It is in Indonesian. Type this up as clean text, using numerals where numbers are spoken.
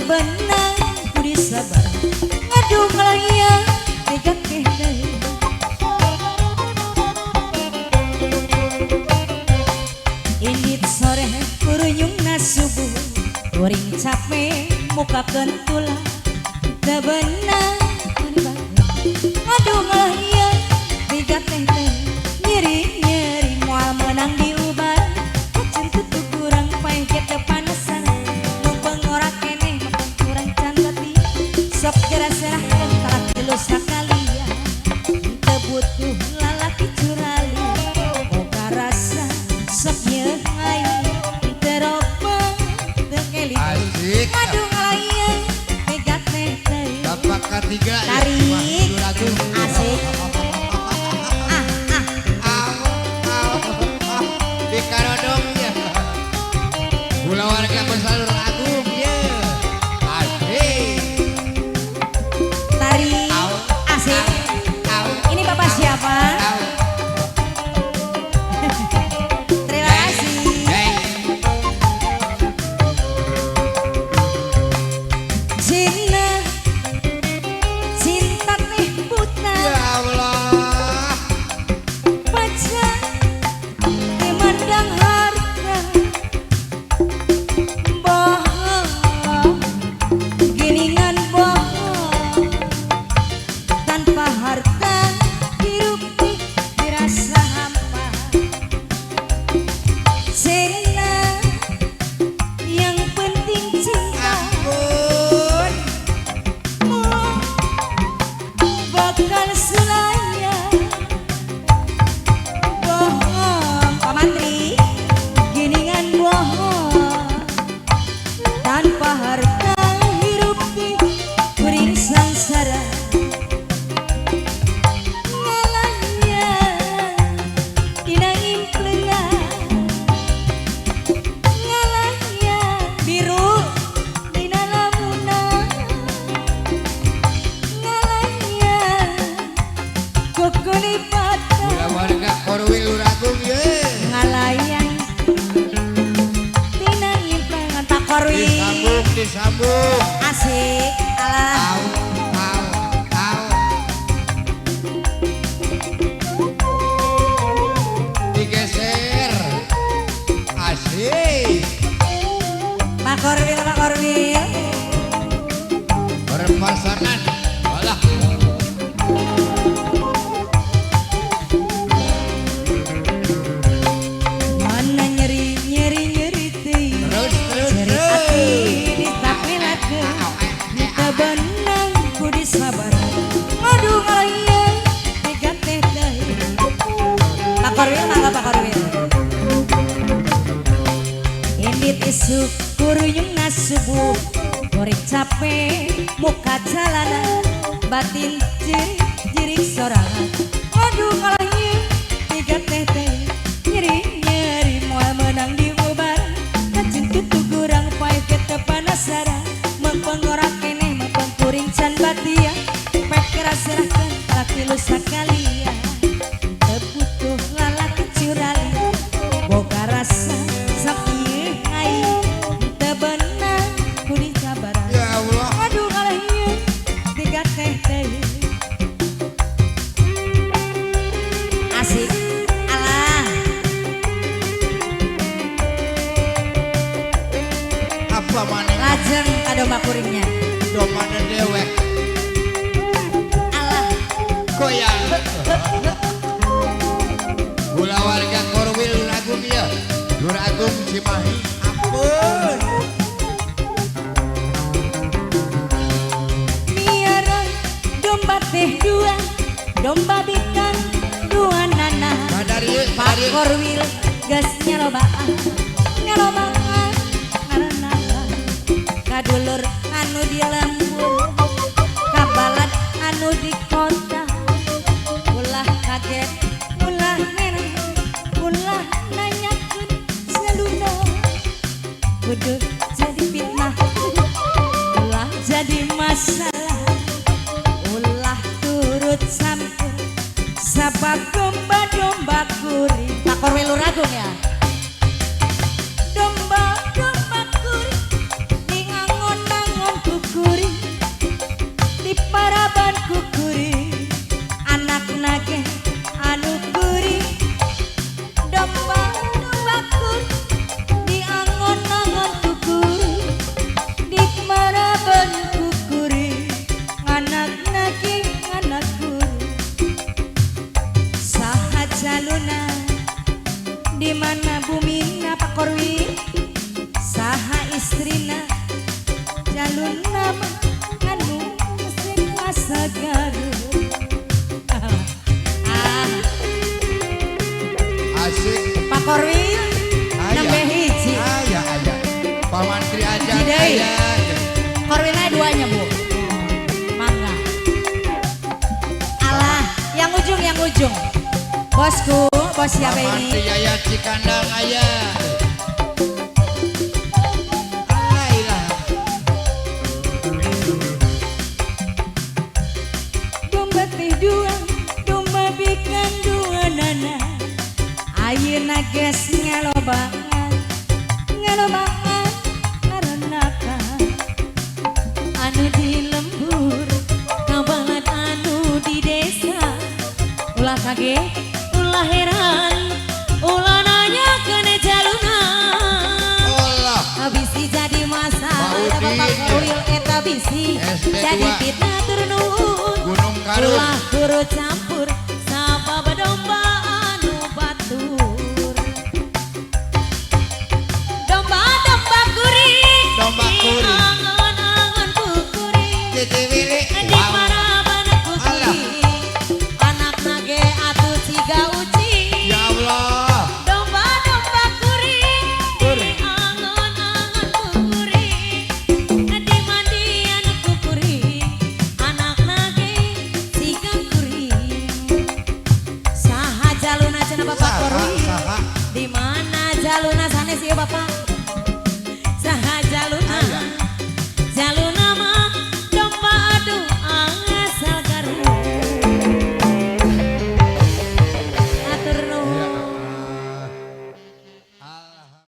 benang budi sabar ngadu ngelaya tegak kehday indit sore kurunyung nasubuh kuring capek muka kentulah teu benang ngadu ngelaya tegak kehday nyeri-nyeri moal menang diubar kacen tutu kurang paeh get panasan sok gerah-gerahkan tarak tilu sakalia teu butuh lalaki curali boga rasa sok nyeungai teu robong teu ngelit ngadu ngalayan megat teh teh bapak ketiga tarik asik di karodongnya gula warga pesalur agung ya ini bapak siapa? Terima kasih. Cinta, cinta teh buta. Ya Allah. Baca memandang harta, bohong, giningan bohong tanpa harta. Gula warga Korwil Luragung ye ngalayan tina impengan tak korwil disambung asik alah digeser asik Pak Korwil berpasangan alah isuk kurunyung nasubuh goreng capek muka jalanan batin jirik sorangan aduh kalahnya tiga teh nyeri-nyeri moal menang diubar kacen tutu gurang paeh kete panasaran mempengorak keneh mempengkuring can batia pek keras-serahkan laki lu sakalia teu butuh lalaki curali boga rasa sapi asik alah apa mana lajeng kadomba kuringnya domana dewek alah goyang gula warga Korwil Luragung ya Luragung Cimahi ampun miara domba teh dua domba bintang dua nana Pak Korwil gas nyelobaan karena kadulur anu di lembur kabalat anu di kota ulah kaget ulah neneng ulah nanyakeun seluna kudu jadi fitnah ulah jadi masalah ulah turut sampur sabab domba kuring Pak Korwil Luragung ya domba kuring di ngangon-angon istrina jalun nama anu sing wasagaru. Asik. Pak Korwil nambah hiji. Aya. Pak Mantri aja Jidai. aya. Korwilnya duanya bu. Mangga. Alah, yang ujung. Bosku, bos siapa Pak ini? Mantri aya Cikandang aya. Alailah. Domba teh dua, domba bikan dua nana. Ayeuna geus ngalobaan ngarenakan anu di lembur kabalat anu di desa. Ulah kaget, ulah heran, ulah nanya kene jaluna. Allah. Abisi jadi masalah, Maudi, Bapak Korwil eta bisi SD2. jadi fitnah turun. Gunung Karung. Ulah guru campur sapa domba anu batur. Domba kuring, Domba kuring. angan-angan kukuring. Titiwiri. Di mana-mana kukuring. Anak nage atuh ciga ucing. Ya Allah. Domba kuring, Kuring. angan-angan kukuring. Di mandian kukuring, anak nage ciga kuring. Saha jaluna cenah Bapak Saha, Korwil? saha. Di mana jaluna sanes ieu Bapak?